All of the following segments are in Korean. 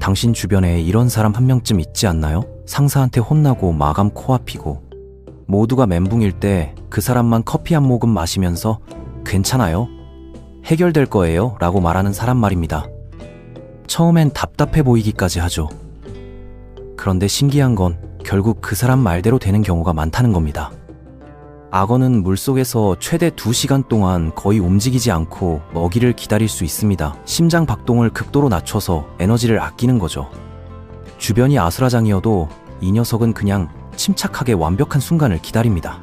당신 주변에 이런 사람 한 명쯤 있지 않나요? 상사한테 혼나고 마감 코앞이고 모두가 멘붕일 때 그 사람만 커피 한 모금 마시면서 괜찮아요? 해결될 거예요 라고 말하는 사람 말입니다. 처음엔 답답해 보이기까지 하죠. 그런데 신기한 건 결국 그 사람 말대로 되는 경우가 많다는 겁니다. 악어는 물속에서 최대 2시간 동안 거의 움직이지 않고 먹이를 기다릴 수 있습니다. 심장 박동을 극도로 낮춰서 에너지를 아끼는 거죠. 주변이 아수라장이어도 이 녀석은 그냥 침착하게 완벽한 순간을 기다립니다.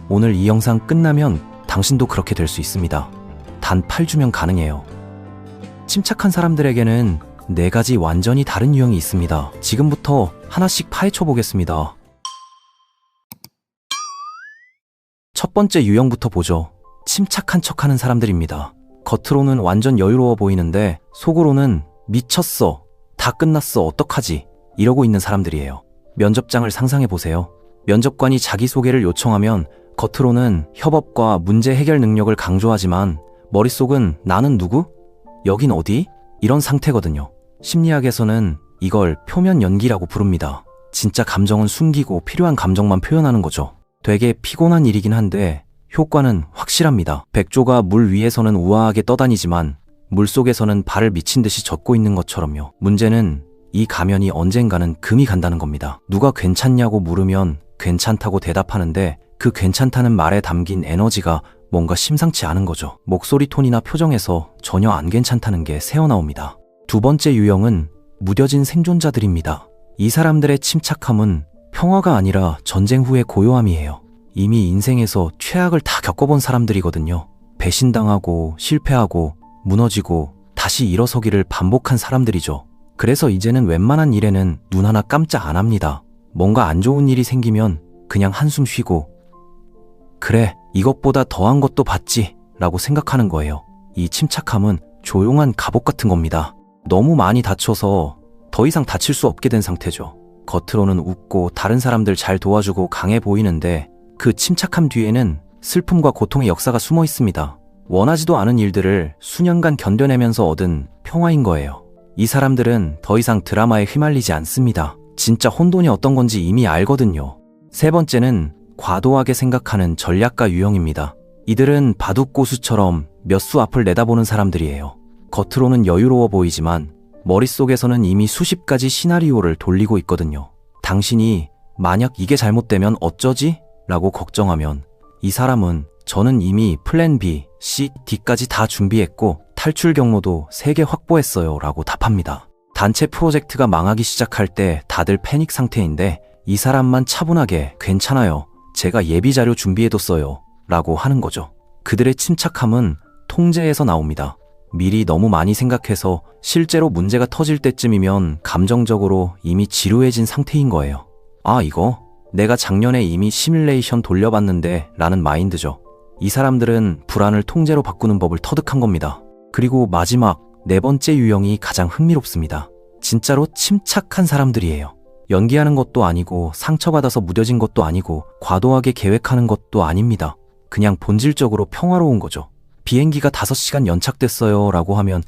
오늘 이 영상 끝나면 당신도 그렇게 될 수 있습니다. 단 8주면 가능해요. 침착한 사람들에게는 4가지 완전히 다른 유형이 있습니다. 지금부터 하나씩 파헤쳐 보겠습니다. 첫 번째 유형부터 보죠. 침착한 척하는 사람들입니다. 겉으로는 완전 여유로워 보이는데 속으로는 미쳤어, 다 끝났어, 어떡하지? 이러고 있는 사람들이에요. 면접장을 상상해 보세요. 면접관이 자기소개를 요청하면 겉으로는 협업과 문제 해결 능력을 강조하지만 머릿속은 나는 누구? 여긴 어디? 이런 상태거든요. 심리학에서는 이걸 표면 연기라고 부릅니다. 진짜 감정은 숨기고 필요한 감정만 표현하는 거죠. 되게 피곤한 일이긴 한데 효과는 확실합니다. 백조가 물 위에서는 우아하게 떠다니지만 물속에서는 발을 미친 듯이 젖고 있는 것처럼요. 문제는 이 가면이 언젠가는 금이 간다는 겁니다. 누가 괜찮냐고 물으면 괜찮다고 대답하는데 그 괜찮다는 말에 담긴 에너지가 뭔가 심상치 않은 거죠. 목소리 톤이나 표정에서 전혀 안 괜찮다는 게 새어나옵니다. 두 번째 유형은 무뎌진 생존자들입니다. 이 사람들의 침착함은 평화가 아니라 전쟁 후의 고요함이에요. 이미 인생에서 최악을 다 겪어본 사람들이거든요. 배신당하고 실패하고 무너지고 다시 일어서기를 반복한 사람들이죠. 그래서 이제는 웬만한 일에는 눈 하나 깜짝 안 합니다. 뭔가 안 좋은 일이 생기면 그냥 한숨 쉬고 그래, 이것보다 더한 것도 봤지 라고 생각하는 거예요. 이 침착함은 조용한 갑옷 같은 겁니다. 너무 많이 다쳐서 더 이상 다칠 수 없게 된 상태죠. 겉으로는 웃고 다른 사람들 잘 도와주고 강해 보이는데 그 침착함 뒤에는 슬픔과 고통의 역사가 숨어 있습니다. 원하지도 않은 일들을 수년간 견뎌내면서 얻은 평화인 거예요. 이 사람들은 더 이상 드라마에 휘말리지 않습니다. 진짜 혼돈이 어떤 건지 이미 알거든요. 세 번째는 과도하게 생각하는 전략가 유형입니다. 이들은 바둑고수처럼 몇 수 앞을 내다보는 사람들이에요. 겉으로는 여유로워 보이지만 머릿속에서는 이미 수십 가지 시나리오를 돌리고 있거든요. 당신이 만약 이게 잘못되면 어쩌지? 라고 걱정하면 이 사람은 저는 이미 플랜 B, C, D까지 다 준비했고 탈출 경로도 3개 확보했어요 라고 답합니다. 단체 프로젝트가 망하기 시작할 때 다들 패닉 상태인데 이 사람만 차분하게 괜찮아요. 제가 예비 자료 준비해뒀어요 라고 하는 거죠. 그들의 침착함은 통제에서 나옵니다. 미리 너무 많이 생각해서 실제로 문제가 터질 때쯤이면 감정적으로 이미 지루해진 상태인 거예요. 아, 이거 내가 작년에 이미 시뮬레이션 돌려봤는데 라는 마인드죠. 이 사람들은 불안을 통제로 바꾸는 법을 터득한 겁니다. 그리고 마지막 4번째 유형이 가장 흥미롭습니다. 진짜로 침착한 사람들이에요. 연기하는 것도 아니고 상처받아서 무뎌진 것도 아니고 과도하게 계획하는 것도 아닙니다. 그냥 본질적으로 평화로운 거죠. 비행기가 5시간 연착됐어요 라고 하면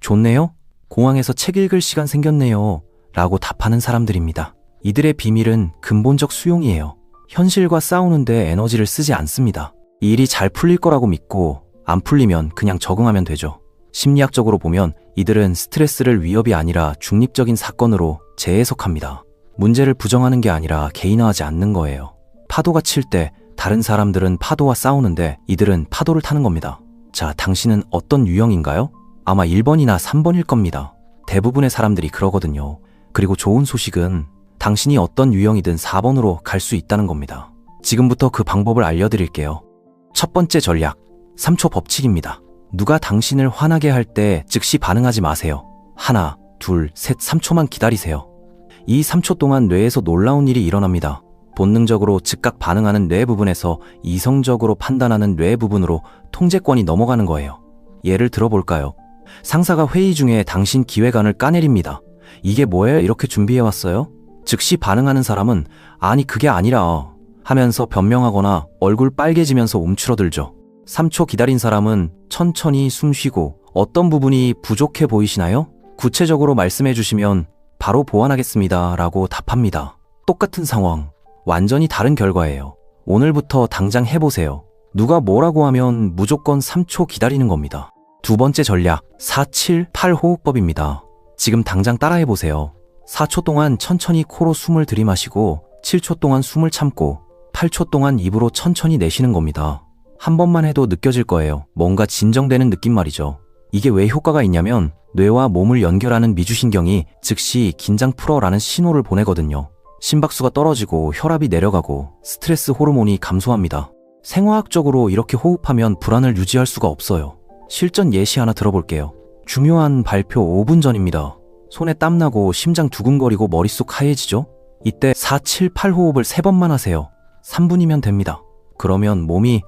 좋네요? 공항에서 책 읽을 시간 생겼네요 라고 답하는 사람들입니다. 이들의 비밀은 근본적 수용이에요. 현실과 싸우는데 에너지를 쓰지 않습니다. 이 일이 잘 풀릴 거라고 믿고 안 풀리면 그냥 적응하면 되죠. 심리학적으로 보면 이들은 스트레스를 위협이 아니라 중립적인 사건으로 재해석합니다. 문제를 부정하는 게 아니라 개인화하지 않는 거예요. 파도가 칠 때 다른 사람들은 파도와 싸우는데 이들은 파도를 타는 겁니다. 자, 당신은 어떤 유형인가요? 아마 1번이나 3번일 겁니다. 대부분의 사람들이 그러거든요. 그리고 좋은 소식은 당신이 어떤 유형이든 4번으로 갈 수 있다는 겁니다. 지금부터 그 방법을 알려드릴게요. 첫 번째 전략, 3초 법칙입니다. 누가 당신을 화나게 할 때 즉시 반응하지 마세요. 하나, 둘, 셋, 3초만 기다리세요. 이 3초 동안 뇌에서 놀라운 일이 일어납니다. 본능적으로 즉각 반응하는 뇌 부분에서 이성적으로 판단하는 뇌 부분으로 통제권이 넘어가는 거예요. 예를 들어볼까요? 상사가 회의 중에 당신 기획안을 까내립니다. 이게 뭐예요? 이렇게 준비해왔어요? 즉시 반응하는 사람은 아니 그게 아니라 하면서 변명하거나 얼굴 빨개지면서 움츠러들죠. 3초 기다린 사람은 천천히 숨 쉬고 어떤 부분이 부족해 보이시나요? 구체적으로 말씀해 주시면 바로 보완하겠습니다 라고 답합니다. 똑같은 상황, 완전히 다른 결과예요. 오늘부터 당장 해보세요. 누가 뭐라고 하면 무조건 3초 기다리는 겁니다. 두 번째 전략, 4-7-8 호흡법입니다. 지금 당장 따라해보세요. 4초 동안 천천히 코로 숨을 들이마시고 7초 동안 숨을 참고 8초 동안 입으로 천천히 내쉬는 겁니다. 한 번만 해도 느껴질 거예요. 뭔가 진정되는 느낌 말이죠. 이게 왜 효과가 있냐면 뇌와 몸을 연결하는 미주신경이 즉시 긴장 풀어라는 신호를 보내거든요. 심박수가 떨어지고 혈압이 내려가고 스트레스 호르몬이 감소합니다. 생화학적으로 이렇게 호흡하면 불안을 유지할 수가 없어요. 실전 예시 하나 들어볼게요. 중요한 발표 5분 전입니다. 손에 땀나고 심장 두근거리고 머릿속 하얘지죠? 이때 4-7-8 호흡을 3번만 하세요. 3분이면 됩니다. 그러면 몸이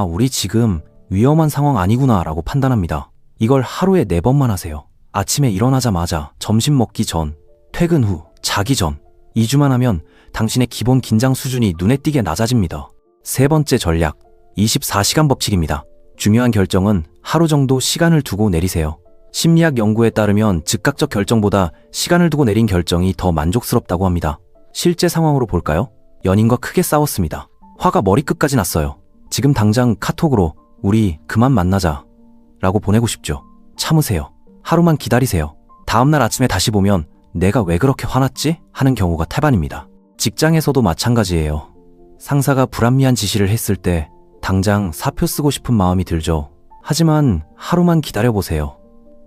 우리 지금 위험한 상황 아니구나 라고 판단합니다. 이걸 하루에 4번만 하세요. 아침에 일어나자마자, 점심 먹기 전, 퇴근 후, 자기 전. 2주만 하면 당신의 기본 긴장 수준이 눈에 띄게 낮아집니다. 세 번째 전략, 24시간 법칙입니다. 중요한 결정은 하루 정도 시간을 두고 내리세요. 심리학 연구에 따르면 즉각적 결정보다 시간을 두고 내린 결정이 더 만족스럽다고 합니다. 실제 상황으로 볼까요? 연인과 크게 싸웠습니다. 화가 머리끝까지 났어요. 지금 당장 카톡으로 우리 그만 만나자 라고 보내고 싶죠. 참으세요. 하루만 기다리세요. 다음날 아침에 다시 보면 내가 왜 그렇게 화났지? 하는 경우가 태반입니다. 직장에서도 마찬가지예요. 상사가 불합리한 지시를 했을 때 당장 사표 쓰고 싶은 마음이 들죠. 하지만 하루만 기다려보세요.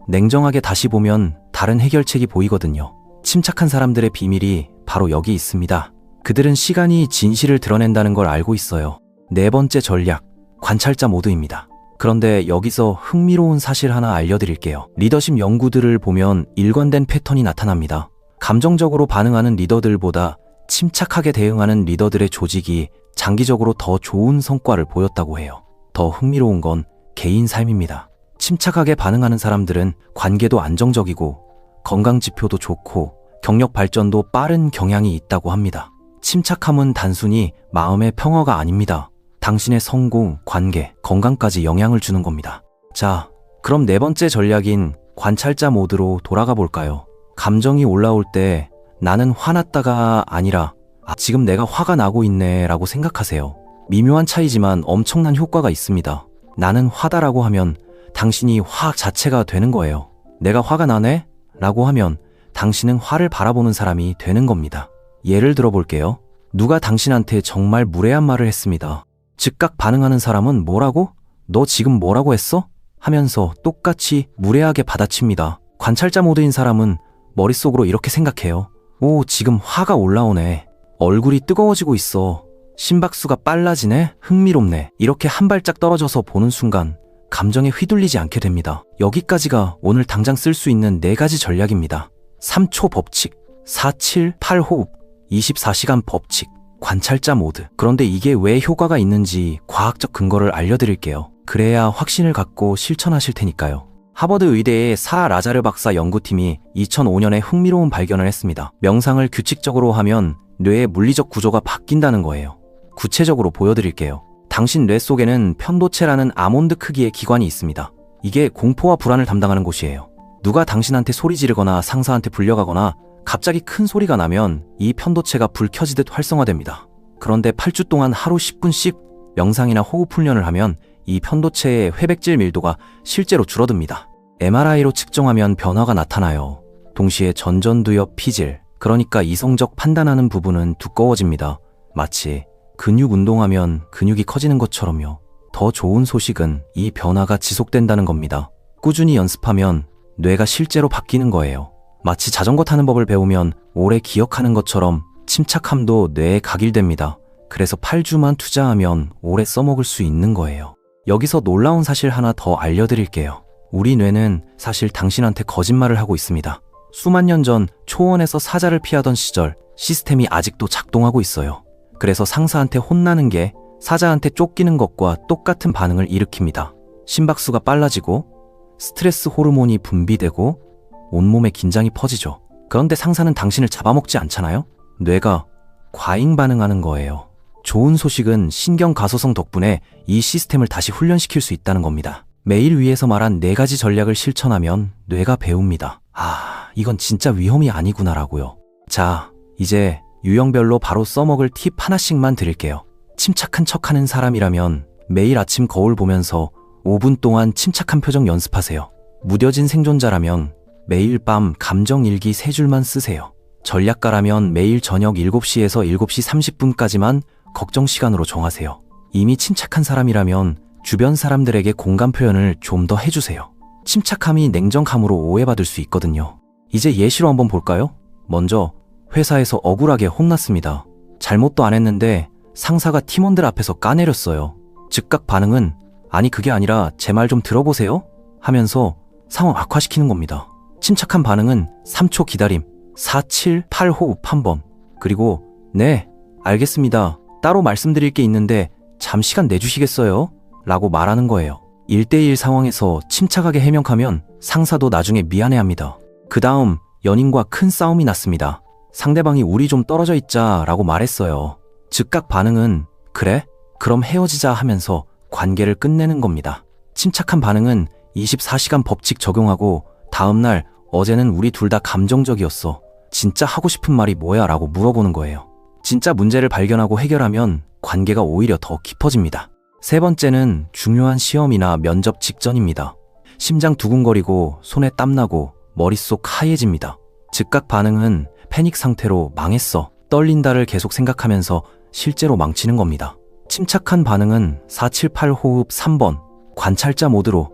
냉정하게 다시 보면 다른 해결책이 보이거든요. 침착한 사람들의 비밀이 바로 여기 있습니다. 그들은 시간이 진실을 드러낸다는 걸 알고 있어요. 네 번째 전략, 관찰자 모드입니다. 그런데 여기서 흥미로운 사실 하나 알려드릴게요. 리더십 연구들을 보면 일관된 패턴이 나타납니다. 감정적으로 반응하는 리더들보다 침착하게 대응하는 리더들의 조직이 장기적으로 더 좋은 성과를 보였다고 해요. 더 흥미로운 건 개인 삶입니다. 침착하게 반응하는 사람들은 관계도 안정적이고 건강 지표도 좋고 경력 발전도 빠른 경향이 있다고 합니다. 침착함은 단순히 마음의 평화가 아닙니다. 당신의 성공, 관계, 건강까지 영향을 주는 겁니다. 자, 그럼 네 번째 전략인 관찰자 모드로 돌아가 볼까요? 감정이 올라올 때 나는 화났다가 아니라 지금 내가 화가 나고 있네 라고 생각하세요. 미묘한 차이지만 엄청난 효과가 있습니다. 나는 화다라고 하면 당신이 화 자체가 되는 거예요. 내가 화가 나네? 라고 하면 당신은 화를 바라보는 사람이 되는 겁니다. 예를 들어 볼게요. 누가 당신한테 정말 무례한 말을 했습니다. 즉각 반응하는 사람은 뭐라고? 너 지금 뭐라고 했어? 하면서 똑같이 무례하게 받아칩니다. 관찰자 모드인 사람은 머릿속으로 이렇게 생각해요. 지금 화가 올라오네. 얼굴이 뜨거워지고 있어. 심박수가 빨라지네. 흥미롭네. 이렇게 한 발짝 떨어져서 보는 순간 감정에 휘둘리지 않게 됩니다. 여기까지가 오늘 당장 쓸 수 있는 4가지 전략입니다. 3초 법칙, 4-7-8 호흡, 24시간 법칙, 관찰자 모드. 그런데 이게 왜 효과가 있는지 과학적 근거를 알려드릴게요. 그래야 확신을 갖고 실천하실 테니까요. 하버드 의대의 사 라자르 박사 연구팀이 2005년에 흥미로운 발견을 했습니다. 명상을 규칙적으로 하면 뇌의 물리적 구조가 바뀐다는 거예요. 구체적으로 보여드릴게요. 당신 뇌 속에는 편도체라는 아몬드 크기의 기관이 있습니다. 이게 공포와 불안을 담당하는 곳이에요. 누가 당신한테 소리 지르거나 상사한테 불려가거나 갑자기 큰 소리가 나면 이 편도체가 불 켜지듯 활성화됩니다. 그런데 8주 동안 하루 10분씩 명상이나 호흡 훈련을 하면 이 편도체의 회백질 밀도가 실제로 줄어듭니다. MRI로 측정하면 변화가 나타나요. 동시에 전전두엽 피질, 그러니까 이성적 판단하는 부분은 두꺼워집니다. 마치 근육 운동하면 근육이 커지는 것처럼요. 더 좋은 소식은 이 변화가 지속된다는 겁니다. 꾸준히 연습하면 뇌가 실제로 바뀌는 거예요. 마치 자전거 타는 법을 배우면 오래 기억하는 것처럼 침착함도 뇌에 각일됩니다. 그래서 8주만 투자하면 오래 써먹을 수 있는 거예요. 여기서 놀라운 사실 하나 더 알려드릴게요. 우리 뇌는 사실 당신한테 거짓말을 하고 있습니다. 수만 년 전 초원에서 사자를 피하던 시절 시스템이 아직도 작동하고 있어요. 그래서 상사한테 혼나는 게 사자한테 쫓기는 것과 똑같은 반응을 일으킵니다. 심박수가 빨라지고 스트레스 호르몬이 분비되고 온몸에 긴장이 퍼지죠. 그런데 상사는 당신을 잡아먹지 않잖아요? 뇌가 과잉 반응하는 거예요. 좋은 소식은 신경 가소성 덕분에 이 시스템을 다시 훈련시킬 수 있다는 겁니다. 매일 위에서 말한 4가지 전략을 실천하면 뇌가 배웁니다. 이건 진짜 위험이 아니구나라고요. 자, 이제 유형별로 바로 써먹을 팁 하나씩만 드릴게요. 침착한 척하는 사람이라면 매일 아침 거울 보면서 5분 동안 침착한 표정 연습하세요. 무뎌진 생존자라면 매일 밤 감정일기 3줄만 쓰세요. 전략가라면 매일 저녁 7시에서 7시 30분까지만 걱정 시간으로 정하세요. 이미 침착한 사람이라면 주변 사람들에게 공감 표현을 좀 더 해주세요. 침착함이 냉정함으로 오해받을 수 있거든요. 이제 예시로 한번 볼까요? 먼저 회사에서 억울하게 혼났습니다. 잘못도 안 했는데 상사가 팀원들 앞에서 까내렸어요. 즉각 반응은 아니 그게 아니라 제 말 좀 들어보세요 하면서 상황 악화시키는 겁니다. 침착한 반응은 3초 기다림, 4, 7, 8 호흡 한 번, 그리고 네, 알겠습니다. 따로 말씀드릴 게 있는데 잠시간 내주시겠어요? 라고 말하는 거예요. 1대1 상황에서 침착하게 해명하면 상사도 나중에 미안해합니다. 그 다음 연인과 큰 싸움이 났습니다. 상대방이 우리 좀 떨어져 있자 라고 말했어요. 즉각 반응은 그래? 그럼 헤어지자 하면서 관계를 끝내는 겁니다. 침착한 반응은 24시간 법칙 적용하고 다음날 어제는 우리 둘 다 감정적이었어. 진짜 하고 싶은 말이 뭐야? 라고 물어보는 거예요. 진짜 문제를 발견하고 해결하면 관계가 오히려 더 깊어집니다. 세 번째는 중요한 시험이나 면접 직전입니다. 심장 두근거리고 손에 땀나고 머릿속 하얘집니다. 즉각 반응은 패닉 상태로 망했어, 떨린다를 계속 생각하면서 실제로 망치는 겁니다. 침착한 반응은 4, 7, 8 호흡 3번, 관찰자 모드로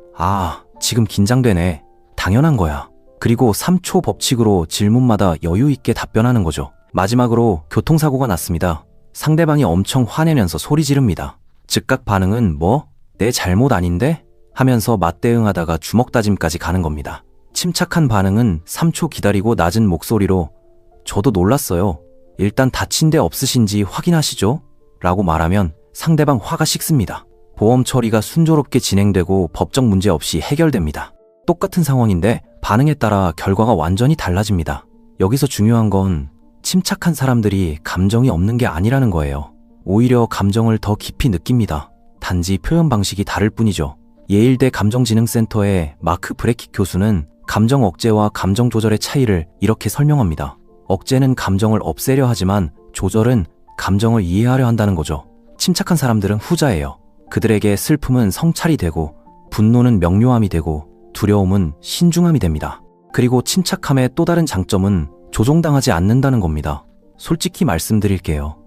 지금 긴장되네, 당연한 거야. 그리고 3초 법칙으로 질문마다 여유 있게 답변하는 거죠. 마지막으로 교통사고가 났습니다. 상대방이 엄청 화내면서 소리 지릅니다. 즉각 반응은 뭐? 내 잘못 아닌데? 하면서 맞대응하다가 주먹 다짐까지 가는 겁니다. 침착한 반응은 3초 기다리고 낮은 목소리로 저도 놀랐어요. 일단 다친 데 없으신지 확인하시죠? 라고 말하면 상대방 화가 식습니다. 보험 처리가 순조롭게 진행되고 법적 문제 없이 해결됩니다. 똑같은 상황인데 반응에 따라 결과가 완전히 달라집니다. 여기서 중요한 건 침착한 사람들이 감정이 없는 게 아니라는 거예요. 오히려 감정을 더 깊이 느낍니다. 단지 표현 방식이 다를 뿐이죠. 예일대 감정지능센터의 마크 브레킥 교수는 감정 억제와 감정 조절의 차이를 이렇게 설명합니다. 억제는 감정을 없애려 하지만 조절은 감정을 이해하려 한다는 거죠. 침착한 사람들은 후자예요. 그들에게 슬픔은 성찰이 되고 분노는 명료함이 되고 두려움은 신중함이 됩니다. 그리고 침착함의 또 다른 장점은 조종당하지 않는다는 겁니다. 솔직히 말씀드릴게요.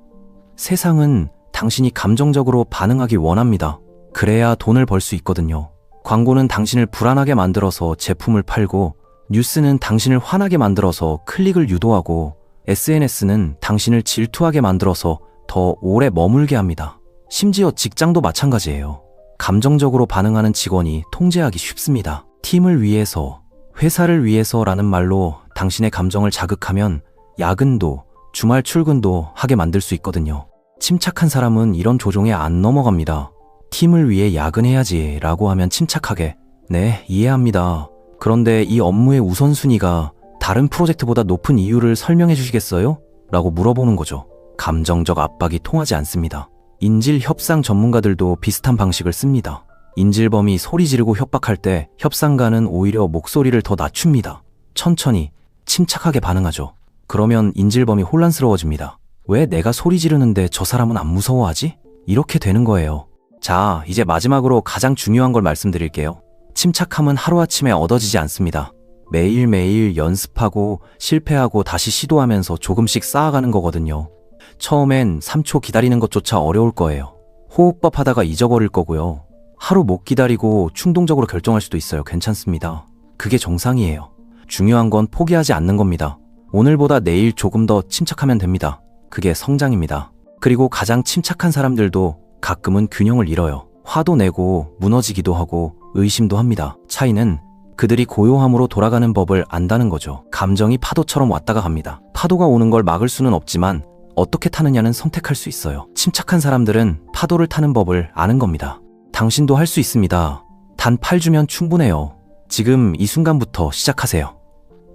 세상은 당신이 감정적으로 반응하기 원합니다. 그래야 돈을 벌 수 있거든요. 광고는 당신을 불안하게 만들어서 제품을 팔고, 뉴스는 당신을 화나게 만들어서 클릭을 유도하고, SNS는 당신을 질투하게 만들어서 더 오래 머물게 합니다. 심지어 직장도 마찬가지예요. 감정적으로 반응하는 직원이 통제하기 쉽습니다. 팀을 위해서, 회사를 위해서라는 말로 당신의 감정을 자극하면 야근도, 주말 출근도 하게 만들 수 있거든요. 침착한 사람은 이런 조종에 안 넘어갑니다. 팀을 위해 야근해야지 라고 하면 침착하게 네, 이해합니다. 그런데 이 업무의 우선순위가 다른 프로젝트보다 높은 이유를 설명해 주시겠어요? 라고 물어보는 거죠. 감정적 압박이 통하지 않습니다. 인질 협상 전문가들도 비슷한 방식을 씁니다. 인질범이 소리 지르고 협박할 때 협상가는 오히려 목소리를 더 낮춥니다. 천천히, 침착하게 반응하죠. 그러면 인질범이 혼란스러워집니다. 왜 내가 소리 지르는데 저 사람은 안 무서워하지? 이렇게 되는 거예요. 자, 이제 마지막으로 가장 중요한 걸 말씀드릴게요. 침착함은 하루아침에 얻어지지 않습니다. 매일매일 연습하고 실패하고 다시 시도하면서 조금씩 쌓아가는 거거든요. 처음엔 3초 기다리는 것조차 어려울 거예요. 호흡법 하다가 잊어버릴 거고요. 하루 못 기다리고 충동적으로 결정할 수도 있어요. 괜찮습니다. 그게 정상이에요. 중요한 건 포기하지 않는 겁니다. 오늘보다 내일 조금 더 침착하면 됩니다. 그게 성장입니다. 그리고 가장 침착한 사람들도 가끔은 균형을 잃어요. 화도 내고 무너지기도 하고 의심도 합니다. 차이는 그들이 고요함으로 돌아가는 법을 안다는 거죠. 감정이 파도처럼 왔다가 갑니다. 파도가 오는 걸 막을 수는 없지만 어떻게 타느냐는 선택할 수 있어요. 침착한 사람들은 파도를 타는 법을 아는 겁니다. 당신도 할 수 있습니다. 단 8주면 충분해요. 지금 이 순간부터 시작하세요.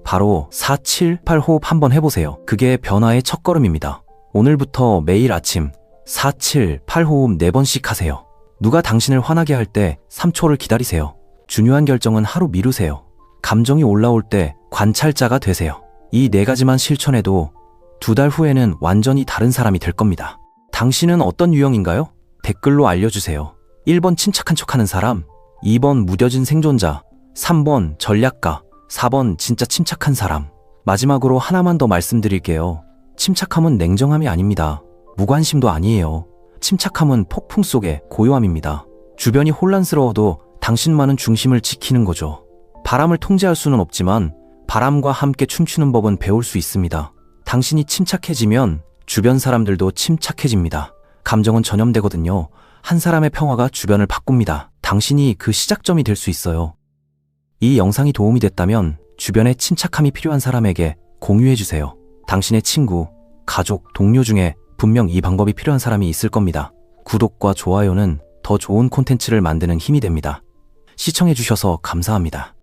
바로 4, 7, 8 호흡 한번 해보세요. 그게 변화의 첫걸음입니다. 오늘부터 매일 아침 4, 7, 8 호흡 4번씩 하세요. 누가 당신을 화나게 할 때 3초를 기다리세요. 중요한 결정은 하루 미루세요. 감정이 올라올 때 관찰자가 되세요. 이 4가지만 실천해도 2달 후에는 완전히 다른 사람이 될 겁니다. 당신은 어떤 유형인가요? 댓글로 알려주세요. 1번 침착한 척하는 사람, 2번 무뎌진 생존자, 3번 전략가, 4번 진짜 침착한 사람. 마지막으로 하나만 더 말씀드릴게요. 침착함은 냉정함이 아닙니다. 무관심도 아니에요. 침착함은 폭풍 속의 고요함입니다. 주변이 혼란스러워도 당신만은 중심을 지키는 거죠. 바람을 통제할 수는 없지만 바람과 함께 춤추는 법은 배울 수 있습니다. 당신이 침착해지면 주변 사람들도 침착해집니다. 감정은 전염되거든요. 한 사람의 평화가 주변을 바꿉니다. 당신이 그 시작점이 될 수 있어요. 이 영상이 도움이 됐다면 주변에 침착함이 필요한 사람에게 공유해주세요. 당신의 친구, 가족, 동료 중에 분명 이 방법이 필요한 사람이 있을 겁니다. 구독과 좋아요는 더 좋은 콘텐츠를 만드는 힘이 됩니다. 시청해주셔서 감사합니다.